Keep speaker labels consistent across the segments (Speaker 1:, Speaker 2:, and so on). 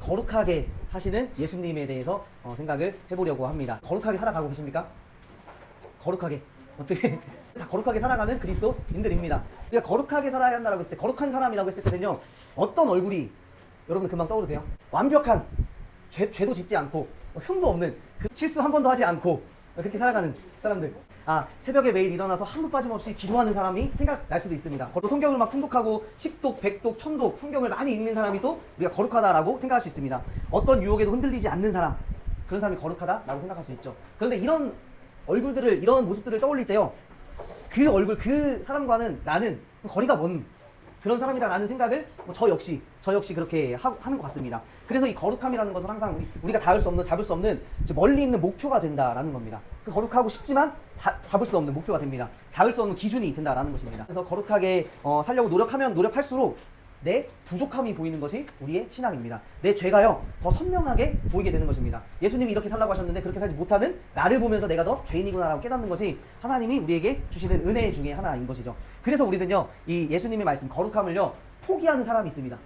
Speaker 1: 거룩하게 하시는 예수님에 대해서 생각을 해보려고 합니다. 거룩하게 살아가고 계십니까? 거룩하게 어떻게 다 거룩하게 살아가는 그리스도인들입니다. 우리가 거룩하게 살아야 한다고 했을 때, 거룩한 사람이라고 했을 때는요, 어떤 얼굴이 여러분 금방 떠오르세요? 완벽한 죄도 짓지 않고 흠도 없는, 실수 한 번도 하지 않고 그렇게 살아가는 사람들. 새벽에 매일 일어나서 하루도 빠짐없이 기도하는 사람이 생각날 수도 있습니다. 성경을 막 통독하고 10독, 100독, 1000독 성경을 많이 읽는 사람이 또 우리가 거룩하다라고 생각할 수 있습니다. 어떤 유혹에도 흔들리지 않는 사람, 그런 사람이 거룩하다라고 생각할 수 있죠. 그런데 이런 얼굴들을, 이런 모습들을 떠올릴 때요, 그 얼굴, 그 사람과는 나는 거리가 먼 그런 사람이다라는 생각을 저 역시 그렇게 하는 것 같습니다. 그래서 이 거룩함이라는 것은 항상 우리가 닿을 수 없는, 잡을 수 없는 멀리 있는 목표가 된다라는 겁니다. 거룩하고 싶지만 잡을 수 없는 목표가 됩니다. 닿을 수 없는 기준이 된다라는 것입니다. 그래서 거룩하게 살려고 노력하면 노력할수록 내 부족함이 보이는 것이 우리의 신앙입니다. 내 죄가요 더 선명하게 보이게 되는 것입니다. 예수님이 이렇게 살라고 하셨는데 그렇게 살지 못하는 나를 보면서 내가 더 죄인이구나라고 깨닫는 것이 하나님이 우리에게 주시는 은혜 중에 하나인 것이죠. 그래서 우리는요, 이 예수님의 말씀 거룩함을요 포기하는 사람이 있습니다.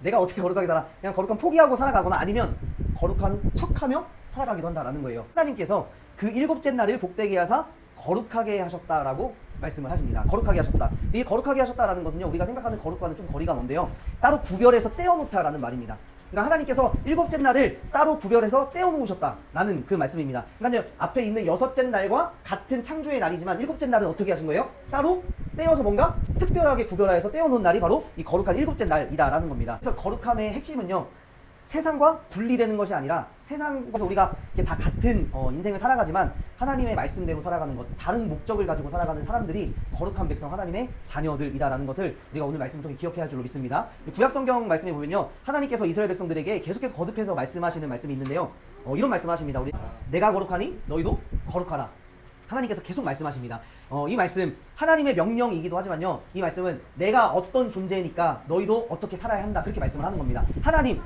Speaker 1: 내가 어떻게 거룩하게 살아? 그냥 거룩함 포기하고 살아가거나 아니면 거룩한 척하며 살아가기도 한다라는 거예요. 하나님께서 그 일곱째 날을 복되게 하사 거룩하게 하셨다라고 말씀을 하십니다. 거룩하게 하셨다. 이 거룩하게 하셨다라는 것은요, 우리가 생각하는 거룩과는 좀 거리가 먼데요, 따로 구별해서 떼어놓다라는 말입니다. 그러니까 하나님께서 일곱째 날을 따로 구별해서 떼어놓으셨다라는 그 말씀입니다. 그러니까 앞에 있는 여섯째 날과 같은 창조의 날이지만 일곱째 날은 어떻게 하신 거예요? 따로 떼어서 뭔가 특별하게 구별하여서 떼어놓은 날이 바로 이 거룩한 일곱째 날이다라는 겁니다. 그래서 거룩함의 핵심은요, 세상과 분리되는 것이 아니라 세상에서 우리가 다 같은 인생을 살아가지만 하나님의 말씀대로 살아가는 것, 다른 목적을 가지고 살아가는 사람들이 거룩한 백성, 하나님의 자녀들이라는 것을 우리가 오늘 말씀을 통해 기억해야 할 줄로 믿습니다. 구약성경 말씀에 보면요, 하나님께서 이스라엘 백성들에게 계속해서 거듭해서 말씀하시는 말씀이 있는데요, 이런 말씀을 하십니다. 내가 거룩하니 너희도 거룩하라. 하나님께서 계속 말씀하십니다. 이 말씀 하나님의 명령이기도 하지만요, 이 말씀은 내가 어떤 존재니까 너희도 어떻게 살아야 한다, 그렇게 말씀을 하는 겁니다. 하나님,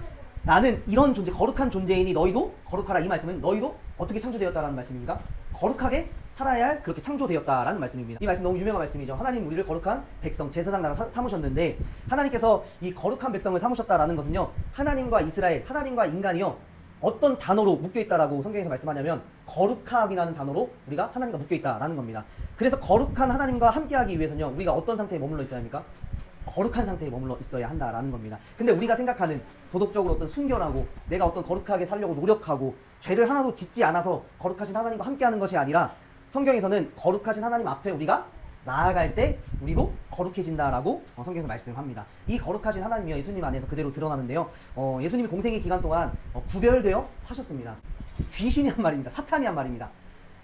Speaker 1: 나는 이런 존재, 거룩한 존재이니 너희도 거룩하라. 이 말씀은 너희도 어떻게 창조되었다라는 말씀입니까? 거룩하게 살아야 할, 그렇게 창조되었다라는 말씀입니다. 이 말씀 너무 유명한 말씀이죠. 하나님 우리를 거룩한 백성, 제사장 나라 삼으셨는데, 하나님께서 이 거룩한 백성을 삼으셨다라는 것은요, 하나님과 이스라엘, 하나님과 인간이요 어떤 단어로 묶여있다라고 성경에서 말씀하냐면 거룩함이라는 단어로 우리가 하나님과 묶여있다라는 겁니다. 그래서 거룩한 하나님과 함께하기 위해서는요, 우리가 어떤 상태에 머물러 있어야 합니까? 거룩한 상태에 머물러 있어야 한다라는 겁니다. 근데 우리가 생각하는 도덕적으로 어떤 순결하고 내가 어떤 거룩하게 살려고 노력하고 죄를 하나도 짓지 않아서 거룩하신 하나님과 함께하는 것이 아니라, 성경에서는 거룩하신 하나님 앞에 우리가 나아갈 때 우리도 거룩해진다라고 성경에서 말씀합니다. 이 거룩하신 하나님이요, 예수님 안에서 그대로 드러나는데요, 예수님이 공생의 기간 동안 구별되어 사셨습니다. 귀신이 한 말입니다. 사탄이 한 말입니다.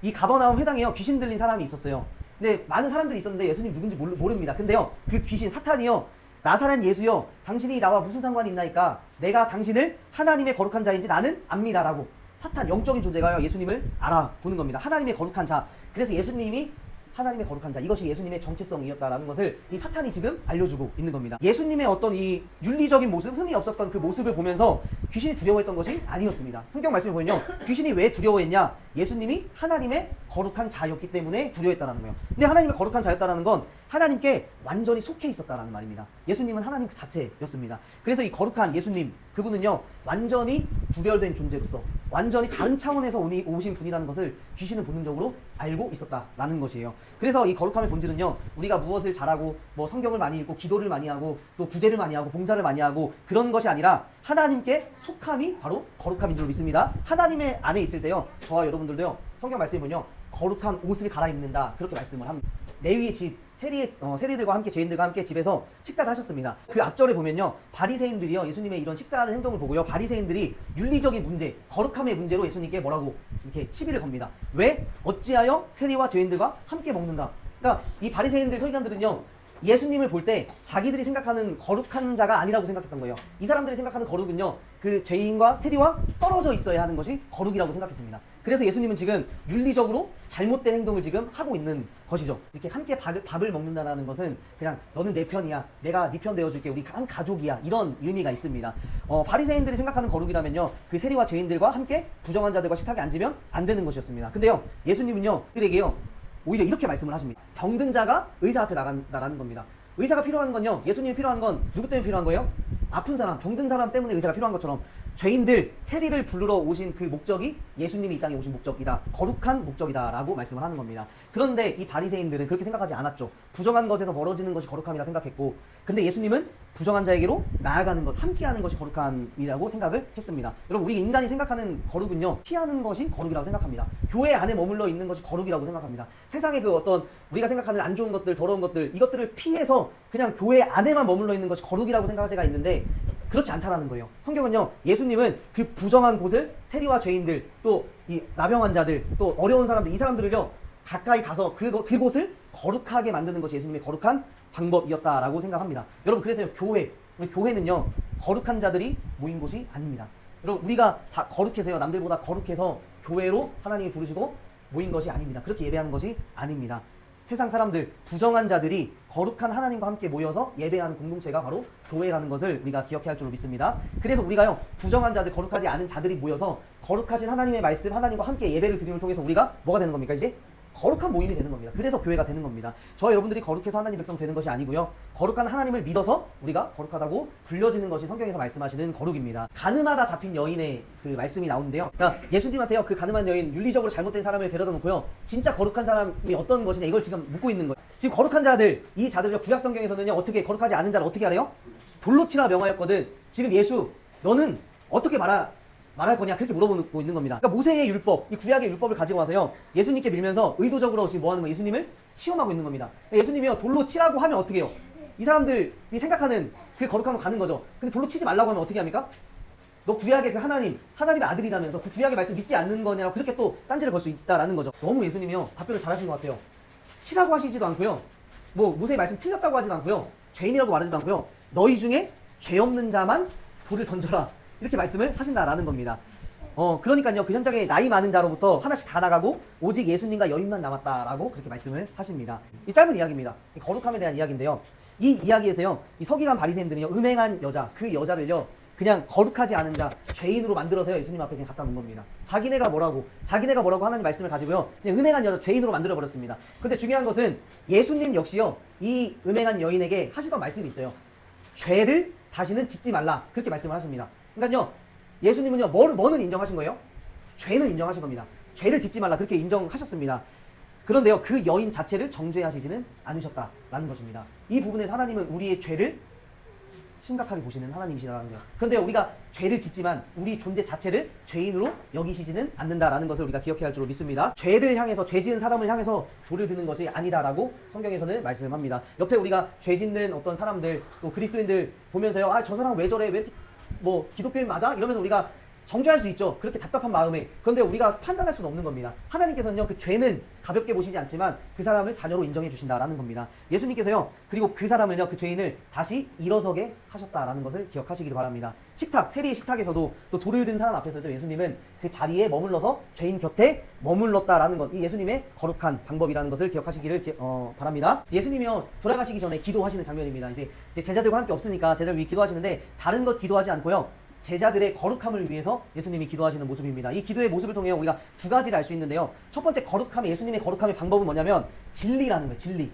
Speaker 1: 이 가버나움 회당에요, 귀신 들린 사람이 있었어요. 근데 많은 사람들이 있었는데 예수님 누군지 모릅니다. 근데요, 그 귀신 사탄이요, 나사렛 예수요, 당신이 나와 무슨 상관이 있나이까? 내가 당신을 하나님의 거룩한 자인지 나는 압니다라고. 사탄, 영적인 존재가요, 예수님을 알아보는 겁니다. 하나님의 거룩한 자. 그래서 예수님이 하나님의 거룩한 자, 이것이 예수님의 정체성이었다라는 것을 이 사탄이 지금 알려주고 있는 겁니다. 예수님의 어떤 이 윤리적인 모습, 흠이 없었던 그 모습을 보면서 귀신이 두려워했던 것이 아니었습니다. 성경 말씀을 보면요, 귀신이 왜 두려워했냐? 예수님이 하나님의 거룩한 자였기 때문에 두려워했다는 거예요. 근데 하나님의 거룩한 자였다는 건 하나님께 완전히 속해 있었다는 말입니다. 예수님은 하나님 그 자체였습니다. 그래서 이 거룩한 예수님, 그분은요, 완전히 구별된 존재로서 완전히 다른 차원에서 오신 분이라는 것을 귀신은 본능적으로 알고 있었다라는 것이에요. 그래서 이 거룩함의 본질은요, 우리가 무엇을 잘하고 성경을 많이 읽고 기도를 많이 하고 또 구제를 많이 하고 봉사를 많이 하고 그런 것이 아니라 하나님께 속함이 바로 거룩함인 줄 믿습니다. 하나님의 안에 있을 때요, 저와 여러분들도요, 성경 말씀에 보면요, 거룩한 옷을 갈아입는다, 그렇게 말씀을 합니다. 레위의 집, 세리들과 함께, 죄인들과 함께 집에서 식사를 하셨습니다. 그 앞절에 보면요, 바리새인들이요, 예수님의 이런 식사하는 행동을 보고요, 바리새인들이 윤리적인 문제, 거룩함의 문제로 예수님께 뭐라고 이렇게 시비를 겁니다. 왜? 어찌하여 세리와 죄인들과 함께 먹는가? 그러니까 이 바리새인들, 서기관들은요, 예수님을 볼 때 자기들이 생각하는 거룩한 자가 아니라고 생각했던 거예요. 이 사람들이 생각하는 거룩은요, 그 죄인과 세리와 떨어져 있어야 하는 것이 거룩이라고 생각했습니다. 그래서 예수님은 지금 윤리적으로 잘못된 행동을 지금 하고 있는 것이죠. 이렇게 함께 밥을 먹는다는 것은 그냥 너는 내 편이야, 내가 네 편 되어줄게, 우리 한 가족이야, 이런 의미가 있습니다. 바리새인들이 생각하는 거룩이라면요, 그 세리와 죄인들과 함께 부정한 자들과 식탁에 앉으면 안 되는 것이었습니다. 근데요, 예수님은요, 그들에게요, 오히려 이렇게 말씀을 하십니다. 병든 자가 의사 앞에 나간다라는 겁니다. 의사가 필요한 건요, 예수님이 필요한 건 누구 때문에 필요한 거예요? 아픈 사람, 병든 사람 때문에 의사가 필요한 것처럼 죄인들 세리를 부르러 오신 그 목적이 예수님이 이 땅에 오신 목적이다. 거룩한 목적이다 라고 말씀을 하는 겁니다. 그런데 이 바리새인들은 그렇게 생각하지 않았죠. 부정한 것에서 멀어지는 것이 거룩함이라 생각했고, 근데 예수님은 부정한 자에게로 나아가는 것, 함께하는 것이 거룩함이라고 생각을 했습니다. 여러분, 우리 인간이 생각하는 거룩은요, 피하는 것이 거룩이라고 생각합니다. 교회 안에 머물러 있는 것이 거룩이라고 생각합니다. 세상의 그 어떤 우리가 생각하는 안 좋은 것들, 더러운 것들, 이것들을 피해서 그냥 교회 안에만 머물러 있는 것이 거룩이라고 생각할 때가 있는데, 그렇지 않다라는 거예요. 성경은요, 예수님은 그 부정한 곳을 세리와 죄인들, 또 이 나병 환자들, 또 어려운 사람들, 이 사람들을요 가까이 가서 그곳을 거룩하게 만드는 것이 예수님의 거룩한 방법이었다라고 생각합니다. 여러분, 그래서요, 우리 교회는요 거룩한 자들이 모인 곳이 아닙니다. 여러분, 우리가 다 거룩해서요, 남들보다 거룩해서 교회로 하나님이 부르시고 모인 것이 아닙니다. 그렇게 예배하는 것이 아닙니다. 세상 사람들, 부정한 자들이 거룩한 하나님과 함께 모여서 예배하는 공동체가 바로 교회라는 것을 우리가 기억해야 할 줄로 믿습니다. 그래서 우리가요, 부정한 자들, 거룩하지 않은 자들이 모여서 거룩하신 하나님의 말씀, 하나님과 함께 예배를 드림을 통해서 우리가 뭐가 되는 겁니까? 이제 거룩한 모임이 되는 겁니다. 그래서 교회가 되는 겁니다. 저와 여러분들이 거룩해서 하나님 백성 되는 것이 아니고요, 거룩한 하나님을 믿어서 우리가 거룩하다고 불려지는 것이 성경에서 말씀하시는 거룩입니다. 가늠하다 잡힌 여인의 그 말씀이 나오는데요, 그러니까 예수님한테요, 그 가늠한 여인, 윤리적으로 잘못된 사람을 데려다 놓고요, 진짜 거룩한 사람이 어떤 것이냐, 이걸 지금 묻고 있는 거예요. 지금 거룩한 자들, 이 자들요, 구약 성경에서는요, 어떻게 거룩하지 않은 자를 어떻게 하래요? 돌로 치라 명하였거든. 지금 예수, 너는 어떻게 말할 거냐, 그렇게 물어보고 있는 겁니다. 그러니까 모세의 율법, 이 구약의 율법을 가지고 와서요, 예수님께 밀면서 의도적으로 지금 뭐 하는 거예요? 예수님을 시험하고 있는 겁니다. 그러니까 예수님이요, 돌로 치라고 하면 어떻게 해요? 이 사람들이 생각하는 그 거룩함으로 가는 거죠. 근데 돌로 치지 말라고 하면 어떻게 합니까? 너 구약의 그 하나님의 아들이라면서 그 구약의 말씀 믿지 않는 거냐고 그렇게 또 딴지를 걸 수 있다라는 거죠. 너무 예수님이요, 답변을 잘하신 것 같아요. 치라고 하시지도 않고요, 뭐 모세의 말씀 틀렸다고 하지도 않고요, 죄인이라고 말하지도 않고요, 너희 중에 죄 없는 자만 돌을 던져라, 이렇게 말씀을 하신다라는 겁니다. 그러니까요, 그 현장에 나이 많은 자로부터 하나씩 다 나가고 오직 예수님과 여인만 남았다라고 그렇게 말씀을 하십니다. 이 짧은 이야기입니다. 이 거룩함에 대한 이야기인데요, 이 이야기에서요, 이 서기관 바리새인들은요, 음행한 여자, 그 여자를요, 그냥 거룩하지 않은 자, 죄인으로 만들어서요, 예수님 앞에 그냥 갖다 놓은 겁니다. 자기네가 뭐라고 하나님 말씀을 가지고요, 그냥 음행한 여자, 죄인으로 만들어 버렸습니다. 근데 중요한 것은 예수님 역시요, 이 음행한 여인에게 하시던 말씀이 있어요. 죄를 다시는 짓지 말라, 그렇게 말씀을 하십니다. 그러니까요, 예수님은요, 뭐는 인정하신 거예요? 죄는 인정하신 겁니다. 죄를 짓지 말라, 그렇게 인정하셨습니다. 그런데요, 그 여인 자체를 정죄하시지는 않으셨다라는 것입니다. 이 부분에서 하나님은 우리의 죄를 심각하게 보시는 하나님이시라는 거예요. 그런데 우리가 죄를 짓지만 우리 존재 자체를 죄인으로 여기시지는 않는다라는 것을 우리가 기억해야 할 줄로 믿습니다. 죄를 향해서, 죄 지은 사람을 향해서 돌을 드는 것이 아니다라고 성경에서는 말씀합니다. 옆에 우리가 죄 짓는 어떤 사람들, 또 그리스도인들 보면서요, 아, 저 사람 왜 저래, 왜 기독교인 맞아? 이러면서 우리가 정죄할 수 있죠. 그렇게 답답한 마음에. 그런데 우리가 판단할 수는 없는 겁니다. 하나님께서는요, 그 죄는 가볍게 보시지 않지만 그 사람을 자녀로 인정해 주신다라는 겁니다. 예수님께서요, 그리고 그 사람을요, 그 죄인을 다시 일어서게 하셨다라는 것을 기억하시길 바랍니다. 세리의 식탁에서도, 또 돌을 든 사람 앞에서도 예수님은 그 자리에 머물러서 죄인 곁에 머물렀다라는 것, 이 예수님의 거룩한 방법이라는 것을 기억하시기를 바랍니다. 예수님이요, 돌아가시기 전에 기도하시는 장면입니다. 이제 제자들과 함께 없으니까 제자들 위해 기도하시는데, 다른 것 기도하지 않고요, 제자들의 거룩함을 위해서 예수님이 기도하시는 모습입니다. 이 기도의 모습을 통해 우리가 두 가지를 알 수 있는데요, 첫 번째 예수님의 거룩함의 방법은 뭐냐면 진리라는 거예요. 진리.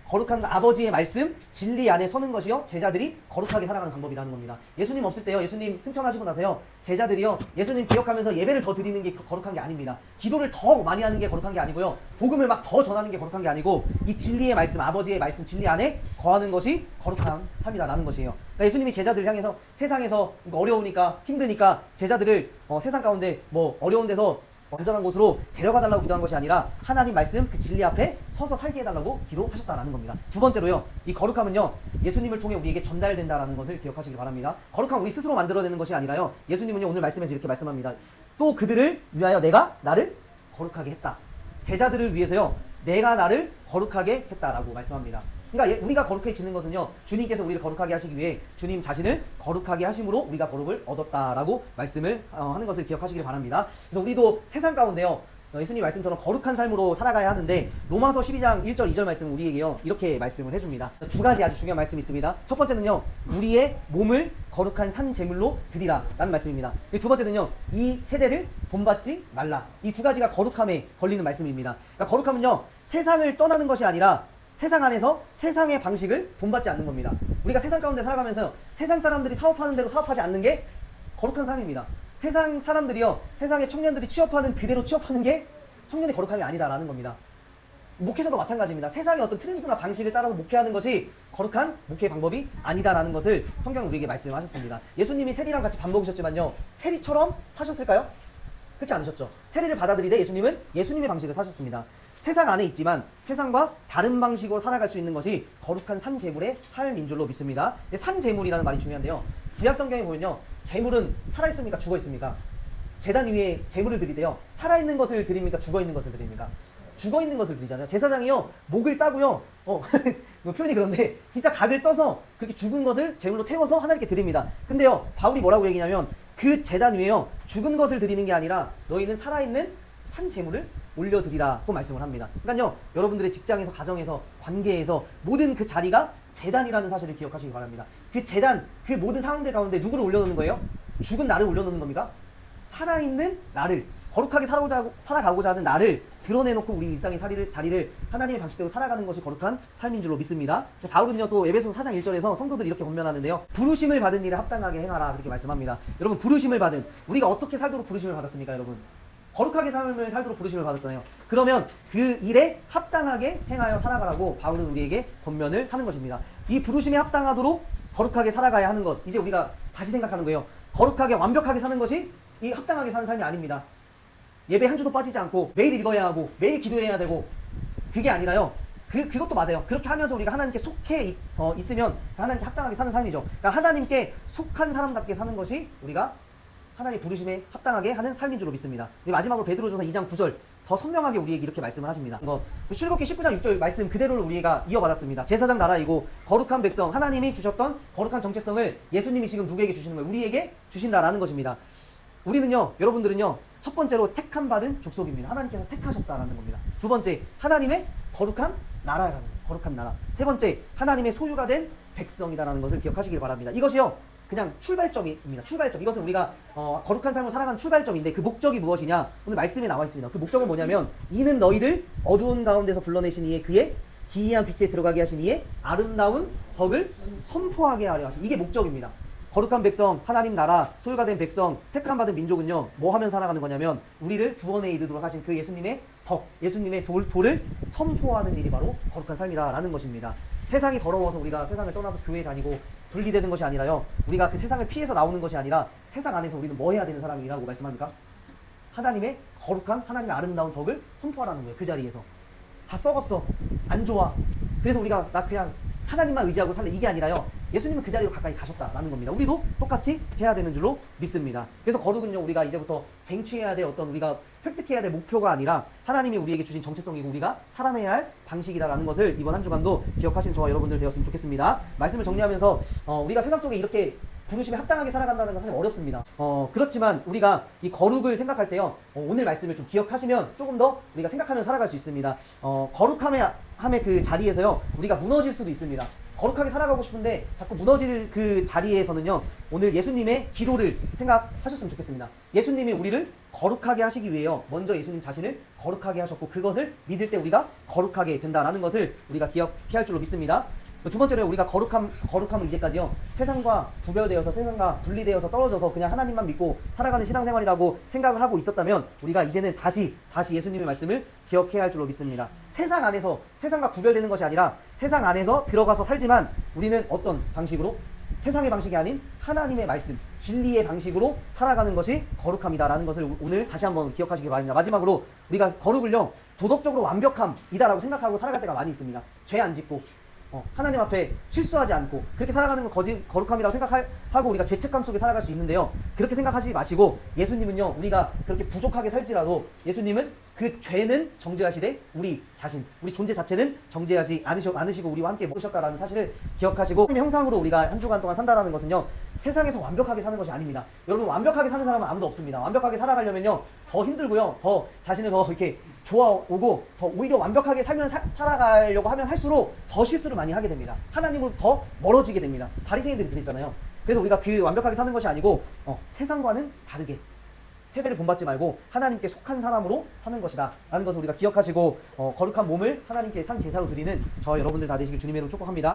Speaker 1: 거룩한 아버지의 말씀, 진리 안에 서는 것이요, 제자들이 거룩하게 살아가는 방법이라는 겁니다. 예수님 없을 때요, 예수님 승천하시고 나서요, 제자들이요, 예수님 기억하면서 예배를 더 드리는 게 거룩한 게 아닙니다. 기도를 더 많이 하는 게 거룩한 게 아니고요, 복음을 막 더 전하는 게 거룩한 게 아니고, 이 진리의 말씀, 아버지의 말씀, 진리 안에 거하는 것이 거룩한 삶이다라는 것이에요. 그러니까 예수님이 제자들을 향해서 세상에서 어려우니까, 힘드니까 제자들을 세상 가운데 뭐 어려운 데서 안전한 곳으로 데려가달라고 기도한 것이 아니라 하나님 말씀, 그 진리 앞에 서서 살게 해달라고 기도하셨다라는 겁니다. 두 번째로요, 이 거룩함은요, 예수님을 통해 우리에게 전달된다라는 것을 기억하시기 바랍니다. 거룩함 우리 스스로 만들어내는 것이 아니라요, 예수님은요, 오늘 말씀에서 이렇게 말씀합니다. 또 그들을 위하여 내가 나를 거룩하게 했다. 제자들을 위해서요, 내가 나를 거룩하게 했다라고 말씀합니다. 그러니까 우리가 거룩해지는 것은요, 주님께서 우리를 거룩하게 하시기 위해 주님 자신을 거룩하게 하심으로 우리가 거룩을 얻었다라고 말씀을 하는 것을 기억하시길 바랍니다. 그래서 우리도 세상 가운데요, 예수님 말씀처럼 거룩한 삶으로 살아가야 하는데, 로마서 12장 1절 2절 말씀 우리에게요, 이렇게 말씀을 해줍니다. 두 가지 아주 중요한 말씀이 있습니다. 첫 번째는요, 우리의 몸을 거룩한 산 제물로 드리라 라는 말씀입니다. 두 번째는요, 이 세대를 본받지 말라. 이 두 가지가 거룩함에 걸리는 말씀입니다. 그러니까 거룩함은요, 세상을 떠나는 것이 아니라 세상 안에서 세상의 방식을 본받지 않는 겁니다. 우리가 세상 가운데 살아가면서 세상 사람들이 사업하는 대로 사업하지 않는 게 거룩한 삶입니다. 세상 사람들이요, 세상의 청년들이 취업하는 그대로 취업하는 게 청년의 거룩함이 아니다라는 겁니다. 목회자도 마찬가지입니다. 세상의 어떤 트렌드나 방식을 따라서 목회하는 것이 거룩한 목회 방법이 아니다라는 것을 성경은 우리에게 말씀하셨습니다. 예수님이 세리랑 같이 밥 먹으셨지만요, 세리처럼 사셨을까요? 그렇지 않으셨죠. 세리를 받아들이되 예수님은 예수님의 방식을 사셨습니다. 세상 안에 있지만 세상과 다른 방식으로 살아갈 수 있는 것이 거룩한 산 제물의 삶인 줄로 믿습니다. 산 제물이라는 말이 중요한데요, 구약 성경에 보면요, 제물은 살아있습니까? 죽어있습니까? 제단 위에 제물을 드리대요. 살아있는 것을 드립니까? 죽어있는 것을 드립니까? 죽어있는 것을 드리잖아요. 제사장이요, 목을 따고요, 표현이 그런데 진짜 각을 떠서 그렇게 죽은 것을 제물로 태워서 하나님께 드립니다. 근데요, 바울이 뭐라고 얘기냐면 그 제단 위에요, 죽은 것을 드리는 게 아니라 너희는 살아있는 산 제물을 올려드리라고 말씀을 합니다. 그러니까요, 여러분들의 직장에서, 가정에서, 관계에서 모든 그 자리가 제단이라는 사실을 기억하시기 바랍니다. 그 제단, 그 모든 상황들 가운데 누구를 올려놓는 거예요? 죽은 나를 올려놓는 겁니까? 살아있는 나를, 거룩하게 살아가고자 하는 나를 드러내놓고 우리 일상의 자리를 하나님의 방식대로 살아가는 것이 거룩한 삶인 줄로 믿습니다. 바울은요, 또 에베소서 4장 1절에서 성도들이 이렇게 권면하는데요, 부르심을 받은 일에 합당하게 행하라, 그렇게 말씀합니다. 여러분, 부르심을 받은, 우리가 어떻게 살도록 부르심을 받았습니까? 여러분, 거룩하게 삶을 살도록 부르심을 받았잖아요. 그러면 그 일에 합당하게 행하여 살아가라고 바울은 우리에게 권면을 하는 것입니다. 이 부르심에 합당하도록 거룩하게 살아가야 하는 것, 이제 우리가 다시 생각하는 거예요. 거룩하게 완벽하게 사는 것이 이 합당하게 사는 삶이 아닙니다. 예배 한 주도 빠지지 않고 매일 읽어야 하고 매일 기도해야 되고, 그게 아니라요, 그것도 맞아요. 그렇게 하면서 우리가 하나님께 속해 있으면 하나님께 합당하게 사는 삶이죠. 그러니까 하나님께 속한 사람답게 사는 것이 우리가 하나님의 부르심에 합당하게 하는 삶인 줄로 믿습니다. 마지막으로 베드로전서 2장 9절 더 선명하게 우리에게 이렇게 말씀을 하십니다. 출애굽기 19장 6절 말씀 그대로를 우리가 이어받았습니다. 제사장 나라이고 거룩한 백성, 하나님이 주셨던 거룩한 정체성을 예수님이 지금 누구에게 주시는 거예요? 우리에게 주신다라는 것입니다. 우리는요, 여러분들은요, 첫 번째로 택함 받은 족속입니다. 하나님께서 택하셨다라는 겁니다. 두 번째, 하나님의 거룩한 나라라는 거예요. 거룩한 나라. 세 번째, 하나님의 소유가 된 백성이다라는 것을 기억하시길 바랍니다. 이것이요, 그냥 출발점입니다. 출발점. 이것은 우리가 거룩한 삶을 살아가는 출발점인데, 그 목적이 무엇이냐? 오늘 말씀에 나와 있습니다. 그 목적은 뭐냐면, 이는 너희를 어두운 가운데서 불러내신 이에 그의 기이한 빛에 들어가게 하신 이에 아름다운 덕을 선포하게 하려 하신, 이게 목적입니다. 거룩한 백성, 하나님 나라, 소유가 된 백성, 택함받은 민족은요, 뭐 하면 살아가는 거냐면 우리를 구원에 이르도록 하신 그 예수님의 덕, 예수님의 도를 선포하는 일이 바로 거룩한 삶이다라는 것입니다. 세상이 더러워서 우리가 세상을 떠나서 교회에 다니고 분리되는 것이 아니라요, 우리가 그 세상을 피해서 나오는 것이 아니라 세상 안에서 우리는 뭐 해야 되는 사람이라고 말씀합니까? 하나님의 거룩한, 하나님의 아름다운 덕을 선포하라는 거예요. 그 자리에서 다 썩었어, 안 좋아, 그래서 우리가 나 그냥 하나님만 의지하고 살래, 이게 아니라요, 예수님은 그 자리로 가까이 가셨다라는 겁니다. 우리도 똑같이 해야 되는 줄로 믿습니다. 그래서 거룩은요, 우리가 이제부터 쟁취해야 될 어떤, 우리가 획득해야 될 목표가 아니라 하나님이 우리에게 주신 정체성이고 우리가 살아내야 할 방식이다라는 것을 이번 한 주간도 기억하시는 저와 여러분들 되었으면 좋겠습니다. 말씀을 정리하면서 우리가 세상 속에 이렇게 부르심에 합당하게 살아간다는 건 사실 어렵습니다. 그렇지만 우리가 이 거룩을 생각할 때요, 오늘 말씀을 좀 기억하시면 조금 더 우리가 생각하면서 살아갈 수 있습니다. 거룩함의 그 자리에서요, 우리가 무너질 수도 있습니다. 거룩하게 살아가고 싶은데 자꾸 무너질 그 자리에서는요, 오늘 예수님의 기도를 생각하셨으면 좋겠습니다. 예수님이 우리를 거룩하게 하시기 위해요, 먼저 예수님 자신을 거룩하게 하셨고 그것을 믿을 때 우리가 거룩하게 된다라는 것을 우리가 기억해야 할 줄로 믿습니다. 두 번째로 우리가 거룩함은 이제까지요, 세상과 구별되어서, 세상과 분리되어서 떨어져서 그냥 하나님만 믿고 살아가는 신앙생활이라고 생각을 하고 있었다면, 우리가 이제는 다시 예수님의 말씀을 기억해야 할 줄로 믿습니다. 세상 안에서, 세상과 구별되는 것이 아니라 세상 안에서 들어가서 살지만 우리는 어떤 방식으로? 세상의 방식이 아닌 하나님의 말씀, 진리의 방식으로 살아가는 것이 거룩함이다라는 것을 오늘 다시 한번 기억하시기 바랍니다. 마지막으로 우리가 거룩을요, 도덕적으로 완벽함이다라고 생각하고 살아갈 때가 많이 있습니다. 죄 안 짓고 하나님 앞에 실수하지 않고 그렇게 살아가는 건 거룩함이라고 생각하고 우리가 죄책감 속에 살아갈 수 있는데요, 그렇게 생각하지 마시고 예수님은요, 우리가 그렇게 부족하게 살지라도 예수님은 그 죄는 정죄하시되 우리 자신, 우리 존재 자체는 정죄하지 않으시고 우리와 함께 모셨다라는 사실을 기억하시고, 하나님의 형상으로 우리가 한 주간 동안 산다라는 것은요, 세상에서 완벽하게 사는 것이 아닙니다. 여러분, 완벽하게 사는 사람은 아무도 없습니다. 완벽하게 살아가려면요, 더 힘들고요, 더 자신을 더 이렇게 좋아오고 더 오히려 완벽하게 살아가려고 하면 할수록 더 실수를 많이 하게 됩니다. 하나님으로 더 멀어지게 됩니다. 바리새인들이 그랬잖아요. 그래서 우리가 그 완벽하게 사는 것이 아니고 세상과는 다르게, 세대를 본받지 말고 하나님께 속한 사람으로 사는 것이다 라는 것을 우리가 기억하시고, 거룩한 몸을 하나님께 산 제사로 드리는 저 여러분들 다 되시길 주님의 이름으로 축복합니다.